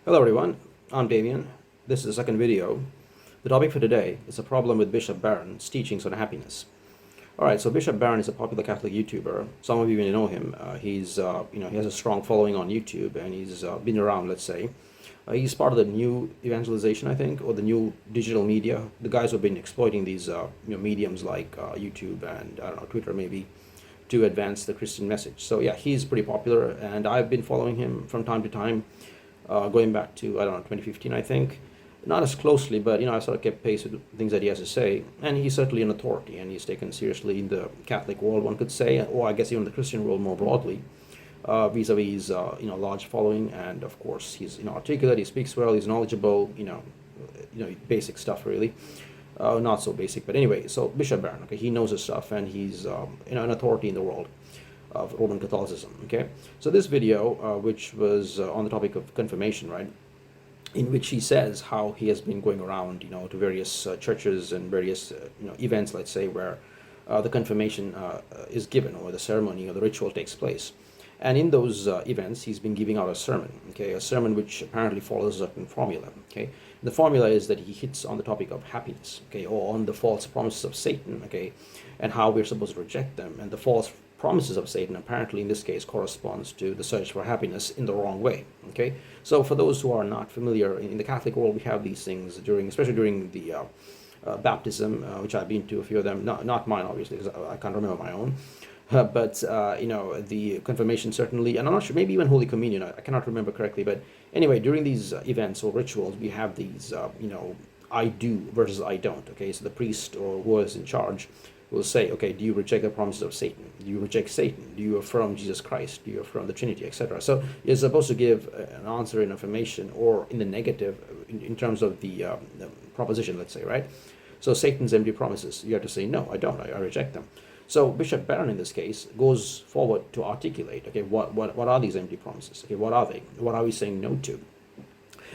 Hello everyone, I'm Damien. This is the second video. The topic for today is a problem with Bishop Barron's teachings on happiness. Alright, so Bishop Barron is a popular Catholic YouTuber. Some of you may know him. He has a strong following on YouTube and he's been around, let's say. He's part of the new evangelization, I think, or the new digital media. The guys who have been exploiting these mediums like YouTube and, I don't know, Twitter maybe, to advance the Christian message. So yeah, he's pretty popular and I've been following him from time to time. Going back to, I don't know, 2015, I think. Not as closely, but, I sort of kept pace with things that he has to say. And he's certainly an authority, and he's taken seriously in the Catholic world, one could say, or I guess even the Christian world more broadly, vis-a-vis, large following. And, of course, he's, articulate, he speaks well, he's knowledgeable, basic stuff, really. Not so basic, but anyway, so Bishop Barron, okay, he knows his stuff, and he's, an authority in the world of Roman Catholicism. Okay, so this video, which was on the topic of confirmation, right, in which he says how he has been going around, to various churches and various, events, let's say, where the confirmation is given, or the ceremony or the ritual takes place. And in those events, he's been giving out a sermon, okay, a sermon which apparently follows a certain formula, okay. The formula is that he hits on the topic of happiness, okay, or on the false promises of Satan, okay, and how we're supposed to reject them, and the false promises of Satan apparently in this case corresponds to the search for happiness in the wrong way. Okay, so for those who are not familiar, in the Catholic world we have these things especially during the baptism, which I've been to a few of them, not mine obviously because I can't remember my own, but the confirmation certainly, and I'm not sure, maybe even Holy Communion, I cannot remember correctly, but anyway, during these events or rituals we have these I do versus I don't. Okay, so the priest or who is in charge will say, okay, do you reject the promises of Satan? Do you reject Satan? Do you affirm Jesus Christ? Do you affirm the Trinity, etc.? So you're supposed to give an answer in affirmation or in the negative in terms of the proposition, let's say, right? So Satan's empty promises, you have to say, no, I don't, I reject them. So Bishop Barron in this case goes forward to articulate, okay, what are these empty promises? Okay, what are they? What are we saying no to?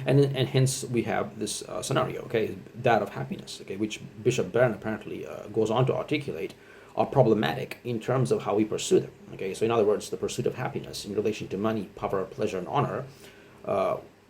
And hence we have this scenario, okay, that of happiness, okay, which Bishop Barron apparently goes on to articulate are problematic in terms of how we pursue them. Okay, so in other words, the pursuit of happiness in relation to money, power, pleasure, and honor,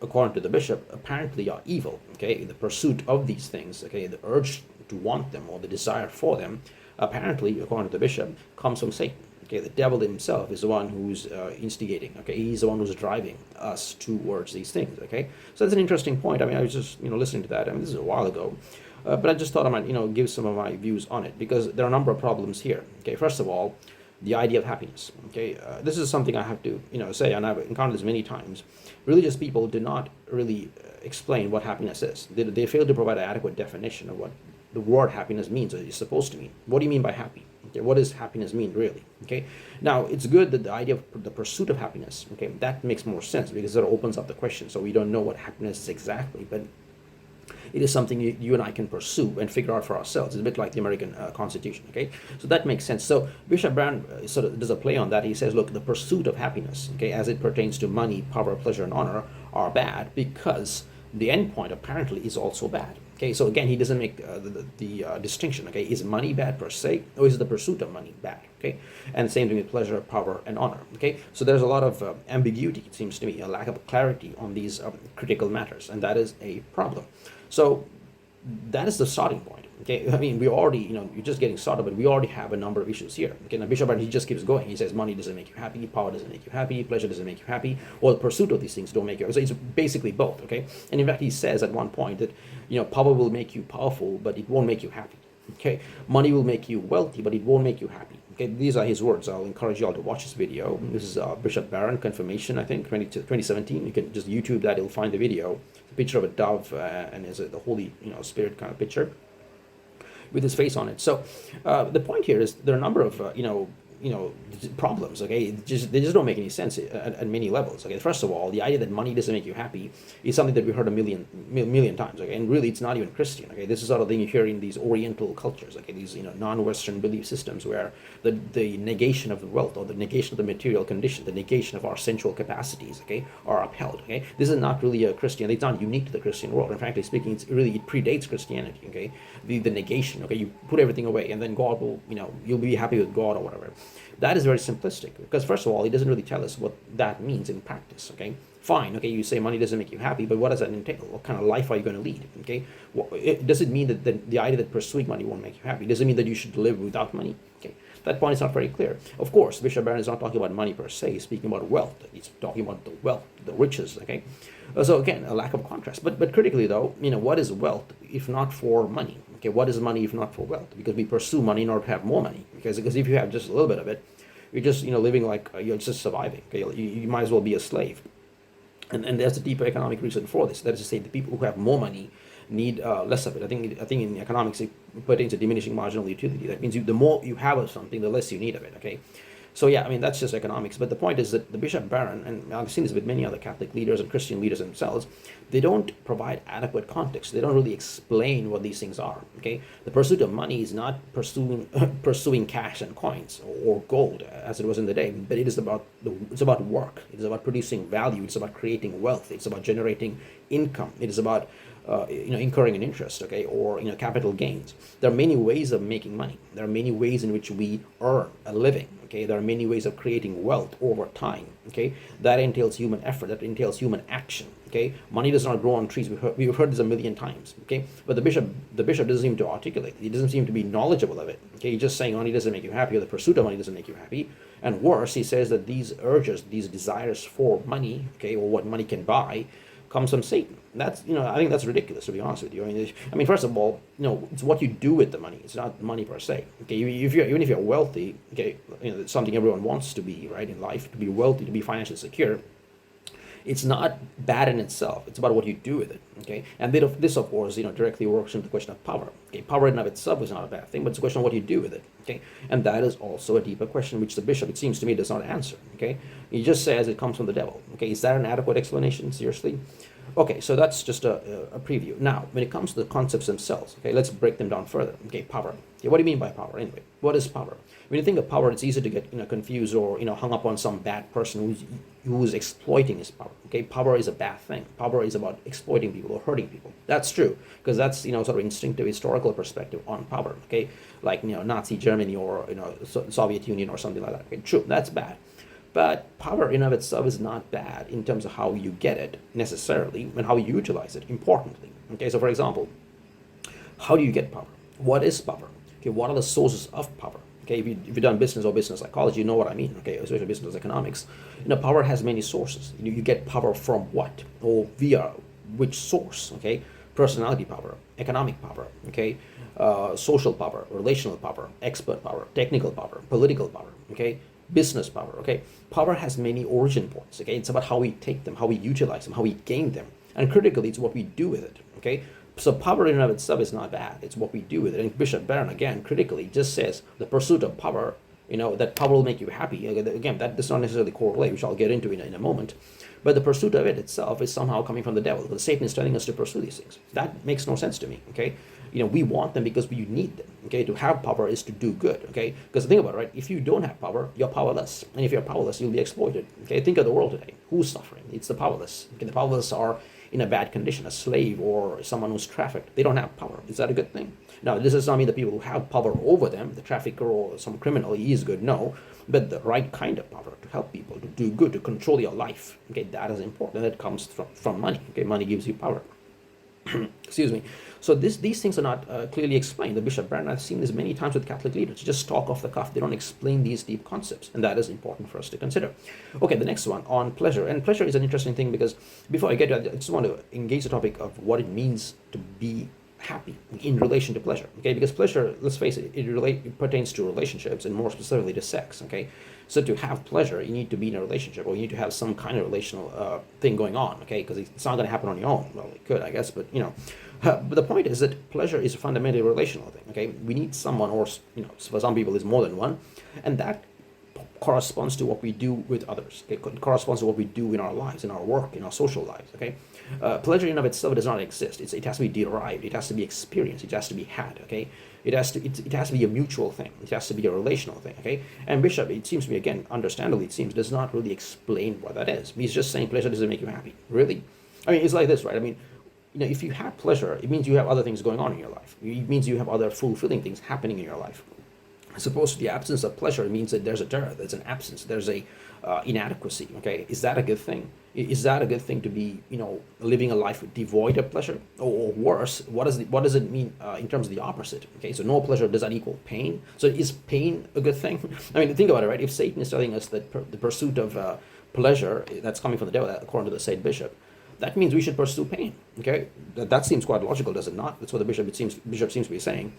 according to the bishop, apparently are evil. Okay, the pursuit of these things, okay, the urge to want them or the desire for them, apparently, according to the bishop, comes from Satan. Okay, the devil himself is the one who's instigating. Okay, he's the one who's driving us towards these things. Okay, so that's an interesting point. I mean, I was just listening to that. I mean, this is a while ago, but I just thought I might give some of my views on it because there are a number of problems here. Okay, first of all, the idea of happiness. Okay, this is something I have to say, and I've encountered this many times. Religious people do not really explain what happiness is. They fail to provide an adequate definition of what the word happiness means or is supposed to mean. What do you mean by happy? Okay, what does happiness mean really? Okay, now it's good that the idea of the pursuit of happiness, okay, that makes more sense because it opens up the question. So we don't know what happiness is exactly, but it is something you and I can pursue and figure out for ourselves. It's a bit like the American Constitution, okay? So that makes sense. So Bishop Barron sort of does a play on that. He says, look, the pursuit of happiness, okay, as it pertains to money, power, pleasure, and honor, are bad because the end point apparently is also bad. Okay, so again, he doesn't make the distinction. Okay, is money bad per se, or is the pursuit of money bad? Okay, and same thing with pleasure, power, and honor. Okay, so there's a lot of ambiguity. It seems to me a lack of clarity on these critical matters, and that is a problem. So that is the starting point. Okay, I mean, we already, you're just getting started, but we already have a number of issues here. Okay, now Bishop Barron, he just keeps going. He says money doesn't make you happy, power doesn't make you happy, pleasure doesn't make you happy, or the pursuit of these things don't make you happy. So it's basically both. Okay, and in fact, he says at one point that power will make you powerful, but it won't make you happy. Okay, money will make you wealthy, but it won't make you happy. Okay, these are his words. I'll encourage you all to watch this video. This is Bishop Barron confirmation, I think, 2017. You can just YouTube that; you'll find the video. It's a picture of a dove and is the Holy Spirit kind of picture with his face on it. So the point here is there are a number of problems. Okay, they just don't make any sense at many levels. Okay, first of all, the idea that money doesn't make you happy is something that we heard a million times. Okay, and really it's not even Christian. Okay, this is sort of thing you hear in these Oriental cultures. Okay, these non-Western belief systems where the negation of the wealth or the negation of the material condition, the negation of our sensual capacities, okay, are upheld. Okay, this is not really a Christian. It's not unique to the Christian world. And frankly speaking, it predates Christianity. Okay, the negation. Okay, you put everything away, and then God will you'll be happy with God or whatever. That is very simplistic because, first of all, he doesn't really tell us what that means in practice. Okay, fine. Okay, you say money doesn't make you happy, but what does that entail? What kind of life are you going to lead? Okay, does it mean that the idea that pursuing money won't make you happy? Does it mean that you should live without money? Okay, that point is not very clear. Of course, Bishop Barron is not talking about money per se, he's speaking about wealth. He's talking about the wealth, the riches. Okay, so again, a lack of contrast. But critically though, what is wealth if not for money? Okay, what is money if not for wealth? Because we pursue money in order to have more money. Because if you have just a little bit of it, you're just living like you're just surviving. Okay, you might as well be a slave. And there's a deeper economic reason for this. That is to say, the people who have more money need less of it. I think in economics it pertains to diminishing marginal utility. That means the more you have of something, the less you need of it. Okay, so yeah, I mean that's just economics. But the point is that the Bishop Barron, and I've seen this with many other Catholic leaders and Christian leaders themselves, they don't provide adequate context. They don't really explain what these things are. Okay, the pursuit of money is not pursuing cash and coins or gold as it was in the day, but it's about work. It is about producing value. It's about creating wealth. It's about generating income. It is about incurring an interest, okay, or capital gains. There are many ways of making money. There are many ways in which we earn a living. Okay, there are many ways of creating wealth over time. Okay, that entails human effort. That entails human action. Okay, money does not grow on trees. We've heard this a million times. Okay, but the bishop doesn't seem to articulate it. He doesn't seem to be knowledgeable of it. Okay, he's just saying money doesn't make you happy, or the pursuit of money doesn't make you happy. And worse, he says that these urges, these desires for money, okay, or what money can buy, comes from Satan. That's I think that's ridiculous, to be honest with you. I mean, first of all, it's what you do with the money. It's not money per se. Okay, even if you're wealthy, okay, it's something everyone wants to be, right, in life, to be wealthy, to be financially secure. It's not bad in itself. It's about what you do with it. Okay, and this of course directly works into the question of power. Okay, power in and of itself is not a bad thing, but it's a question of what you do with it. Okay, and that is also a deeper question which the bishop, it seems to me, does not answer. Okay, he just says it comes from the devil. Okay, is that an adequate explanation? Seriously? Okay, so that's just a preview. Now, when it comes to the concepts themselves, okay, let's break them down further. Okay, power. Okay, what do you mean by power anyway? What is power? When you think of power, it's easy to get confused or hung up on some bad person who's exploiting his power. Okay, power is a bad thing. Power is about exploiting people or hurting people. That's true, because that's sort of instinctive historical perspective on power. Okay, like Nazi Germany or Soviet Union or something like that. Okay, true, that's bad. But power in and of itself is not bad in terms of how you get it necessarily and how you utilize it, importantly. Okay, so for example, how do you get power? What is power? Okay, what are the sources of power? Okay, if you've done business or business psychology, you know what I mean. Okay, especially business economics. Power has many sources. You get power from what or via which source? Okay, personality power, economic power. Okay, social power, relational power, expert power, technical power, political power. Okay, business power. Okay, power has many origin points. Okay, it's about how we take them, how we utilize them, how we gain them, and critically, it's what we do with it. Okay, so power in and of itself is not bad. It's what we do with it. And Bishop Barron, again, critically, just says the pursuit of power, that power will make you happy. Again, that does not necessarily correlate, which I'll get into in a moment. But the pursuit of it itself is somehow coming from the devil. Because Satan is telling us to pursue these things. That makes no sense to me. Okay, we want them because we need them. Okay, to have power is to do good. Okay, because think about it, right? If you don't have power, you're powerless, and if you're powerless, you'll be exploited. Okay, think of the world today. Who's suffering? It's the powerless. Okay, the powerless are in a bad condition, a slave or someone who's trafficked. They don't have power. Is that a good thing? Now, this does not mean the people who have power over them, the trafficker or some criminal, he is good. No, but the right kind of power to help people, to do good, to control your life. Okay, that is important. That comes from money. Okay, money gives you power. Excuse me. So these things are not clearly explained. The Bishop Barron, I've seen this many times with Catholic leaders, just talk off the cuff. They don't explain these deep concepts, and that is important for us to consider. Okay, the next one on pleasure. And pleasure is an interesting thing because before I get to it, I just want to engage the topic of what it means to be happy in relation to pleasure. Okay, because pleasure, let's face it, it pertains to relationships and more specifically to sex. Okay, so to have pleasure, you need to be in a relationship or you need to have some kind of relational thing going on. Okay, because it's not going to happen on your own. Well, it could, I guess, but but the point is that pleasure is a fundamentally relational thing. Okay, we need someone, or for some people, it's more than one, and that corresponds to what we do with others. Okay, it corresponds to what we do in our lives, in our work, in our social lives. Okay, pleasure in and of itself does not exist. It has to be derived. It has to be experienced. It has to be had. Okay, it has to be a mutual thing. It has to be a relational thing. Okay, and Bishop, it seems to me, again, understandably, it seems, does not really explain what that is. He's just saying pleasure doesn't make you happy. Really? I mean, it's like this, right? I mean, if you have pleasure, it means you have other things going on in your life. It means you have other fulfilling things happening in your life. as opposed to the absence of pleasure. It means that there's a dearth, there's an absence, there's a inadequacy. Okay, is that a good thing? Is that a good thing to be, living a life devoid of pleasure, or worse? What does it mean in terms of the opposite? Okay, so no pleasure, does that equal pain? So is pain a good thing? I mean, think about it, right? If Satan is telling us that the pursuit of pleasure that's coming from the devil, according to the said bishop, that means we should pursue pain. Okay, that seems quite logical, does it not? That's what the bishop seems to be saying.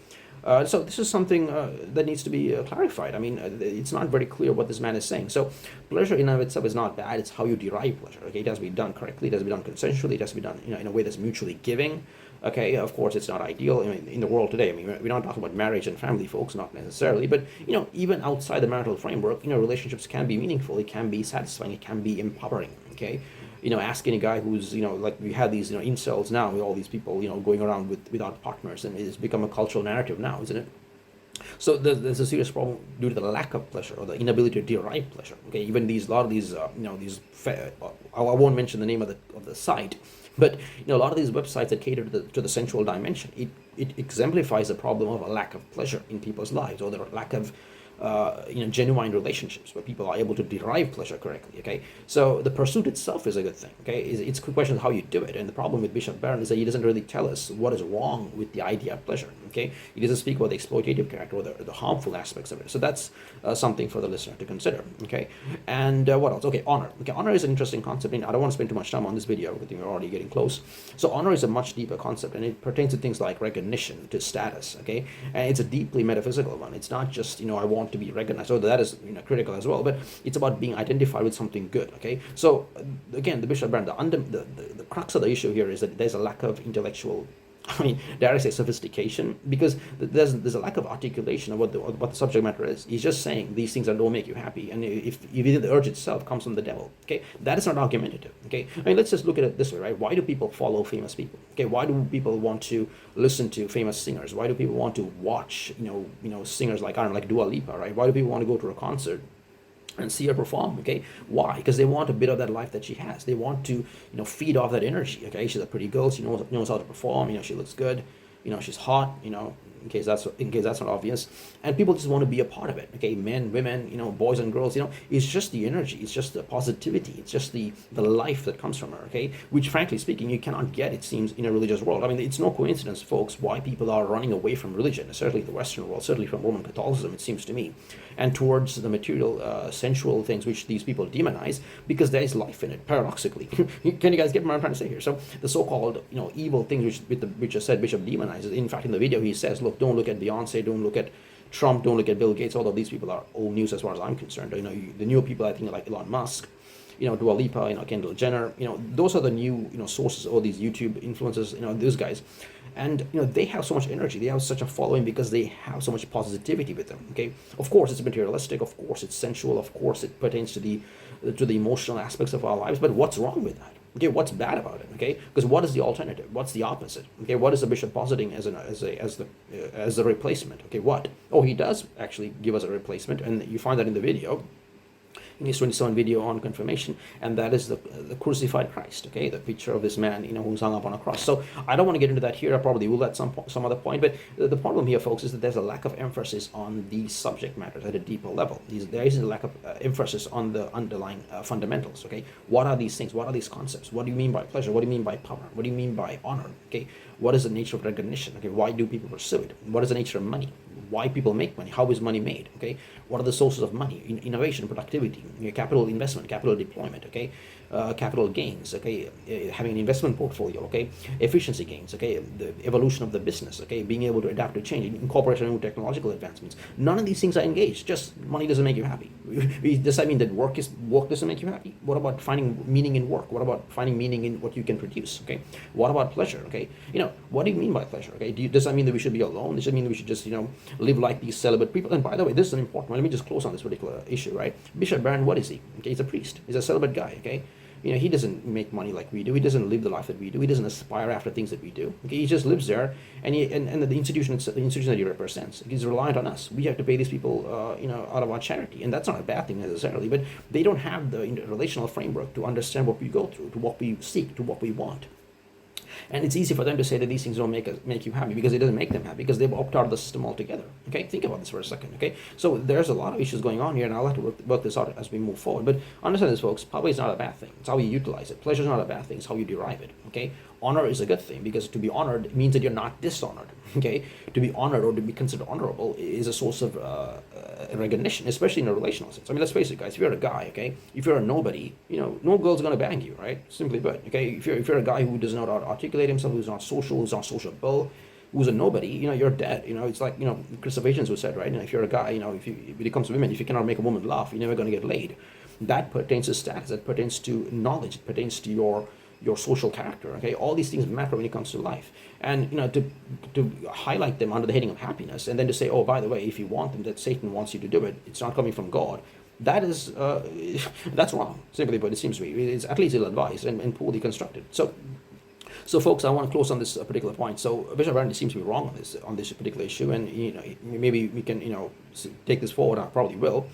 So this is something that needs to be clarified. I mean, it's not very clear what this man is saying. So pleasure in and of itself is not bad. It's how you derive pleasure. Okay, it has to be done correctly. It has to be done consensually. It has to be done, in a way that's mutually giving. Okay, of course, it's not ideal. I mean, in the world today, I mean, we're not talking about marriage and family, folks, not necessarily. But even outside the marital framework, relationships can be meaningful. It can be satisfying. It can be empowering. Okay. Asking a guy who's, like we have these, incels now, with all these people, going around without partners, and it's become a cultural narrative now, isn't it? So there's a serious problem due to the lack of pleasure, or the inability to derive pleasure. Okay, even a lot of these, I won't mention the name of the site, but a lot of these websites that cater to the sensual dimension, it exemplifies the problem of a lack of pleasure in people's lives, or the lack of genuine relationships where people are able to derive pleasure correctly. Okay, so the pursuit itself is a good thing. Okay, it's a question of how you do it, and the problem with Bishop Barron is that he doesn't really tell us what is wrong with the idea of pleasure. Okay, he doesn't speak about the exploitative character or the harmful aspects of it. So that's something for the listener to consider. Okay, and what else? Okay, honor. Okay, honor is an interesting concept, and I don't want to spend too much time on this video. I think we're already getting close. So honor is a much deeper concept, and it pertains to things like recognition, to status. Okay, and it's a deeply metaphysical one. It's not just I want to be recognized, so that is critical as well, but it's about being identified with something good. Okay, so again, the Bishop Barron, the crux of the issue here is that there's a lack of intellectual, dare I say, sophistication, because there's a lack of articulation of what the subject matter is. He's just saying these things that don't make you happy, and if the urge itself comes from the devil, okay, that is not argumentative. Okay, let's just look at it this way, right? Why do people follow famous people? Okay, why do people want to listen to famous singers? Why do people want to watch singers like like Dua Lipa, right? Why do people want to go to a concert and see her perform? Okay, why? Because they want a bit of that life that she has. They want to feed off that energy. Okay, she's a pretty girl. She knows how to perform. She looks good. She's hot. In case that's not obvious, and people just want to be a part of it. Okay, men, women, boys and girls. It's just the energy. It's just the positivity. It's just the life that comes from her. Okay, which frankly speaking, you cannot get, it seems, in a religious world. I mean, it's no coincidence, folks, why people are running away from religion, certainly the Western world, certainly from Roman Catholicism, it seems to me, and towards the material, sensual things which these people demonize, because there is life in it. Paradoxically, can you guys get what I'm trying to say here? So the so-called evil things which I said Bishop demonizes. In fact, in the video he says, look, don't look at Beyonce, don't look at Trump, don't look at Bill Gates. Although these people are old news as far as I'm concerned. The new people, I think, like Elon Musk, Dua Lipa, Kendall Jenner, those are the new, sources, all these YouTube influencers, those guys. And, they have so much energy, they have such a following because they have so much positivity with them. Okay, of course it's materialistic, of course it's sensual, of course it pertains to the emotional aspects of our lives, but what's wrong with that? Okay, what's bad about it? Okay, because what is the alternative? What's the opposite? Okay, what is the bishop positing as the replacement? Okay, what? Oh, he does actually give us a replacement, and you find that in the video, in his 27 video on confirmation, and that is the crucified Christ. Okay, the picture of this man, who's hung up on a cross. So I don't want to get into that here. I probably will at some other point. But the problem here, folks, is that there's a lack of emphasis on these subject matters at a deeper level. There is a lack of emphasis on the underlying fundamentals. Okay, what are these things? What are these concepts? What do you mean by pleasure? What do you mean by power? What do you mean by honor? Okay, what is the nature of recognition? Okay, why do people pursue it? What is the nature of money? Why people make money? How is money made? Okay, what are the sources of money? Innovation, productivity, capital investment, capital deployment. Okay, capital gains. Okay, having an investment portfolio. Okay, efficiency gains. Okay, the evolution of the business. Okay, being able to adapt to change, incorporation new technological advancements. None of these things are engaged. Just money doesn't make you happy. Does that mean that work doesn't make you happy? What about finding meaning in work? What about finding meaning in what you can produce? Okay, what about pleasure? Okay, what do you mean by pleasure? Okay, does that mean that we should be alone? Does that mean that we should just live like these celibate people? And by the way, this is an important one. Let me just close on this particular issue, right? Bishop Barron, what is he? Okay, he's a priest. He's a celibate guy. Okay, he doesn't make money like we do. He doesn't live the life that we do. He doesn't aspire after things that we do. Okay, he just lives there, and the institution that he represents, he's reliant on us. We have to pay these people, out of our charity, and that's not a bad thing necessarily. But they don't have the relational framework to understand what we go through, to what we seek, to what we want. And it's easy for them to say that these things don't make you happy because it doesn't make them happy because they've opted out of the system altogether. Okay, think about this for a second. Okay, so there's a lot of issues going on here, and I'll have to work this out as we move forward. But understand this, folks. Power is not a bad thing. It's how you utilize it. Pleasure is not a bad thing. It's how you derive it. Okay, honor is a good thing because to be honored means that you're not dishonored. Okay, to be honored or to be considered honorable is a source of recognition, especially in a relational sense. I mean, let's face it, guys. If you're a guy, okay, if you're a nobody, no girl's gonna bang you, right? Simply put, okay. If you're a guy who does not articulate himself, who's not social, who's not sociable, who's a nobody, you're dead. It's like Preoccupation was said, right? If you're a guy, if it comes to women, if you cannot make a woman laugh, you're never gonna get laid. That pertains to status. That pertains to knowledge. It pertains to your social character. Okay, all these things matter when it comes to life, and to highlight them under the heading of happiness, and then to say, oh, by the way, if you want them, that Satan wants you to do it, it's not coming from God. That is that's wrong. Simply put, it seems to me it's at least ill-advised and poorly constructed. So, folks, I want to close on this particular point. So, Bishop Barron seems to be wrong on this particular issue, and maybe we can take this forward. I probably will,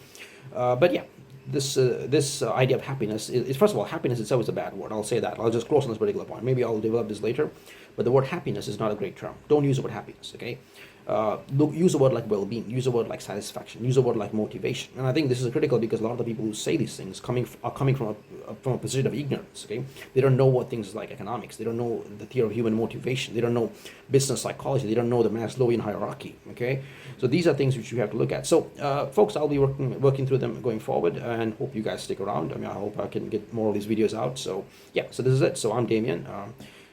but yeah. This idea of happiness is, first of all, happiness itself is a bad word. I'll say that. I'll just close on this particular point. Maybe I'll develop this later, but the word happiness is not a great term. Don't use the word happiness, okay? Use a word like well-being. Use a word like satisfaction. Use a word like motivation. And I think this is critical because a lot of the people who say these things are coming from a position of ignorance. Okay, they don't know what things like economics. They don't know the theory of human motivation. They don't know business psychology. They don't know the Maslowian hierarchy. Okay, so these are things which you have to look at. So, folks, I'll be working through them going forward, and hope you guys stick around. I mean, I hope I can get more of these videos out. So, yeah. So this is it. So I'm Damien.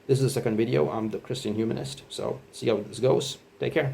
This is the second video. I'm the Christian humanist. So see how this goes. Take care.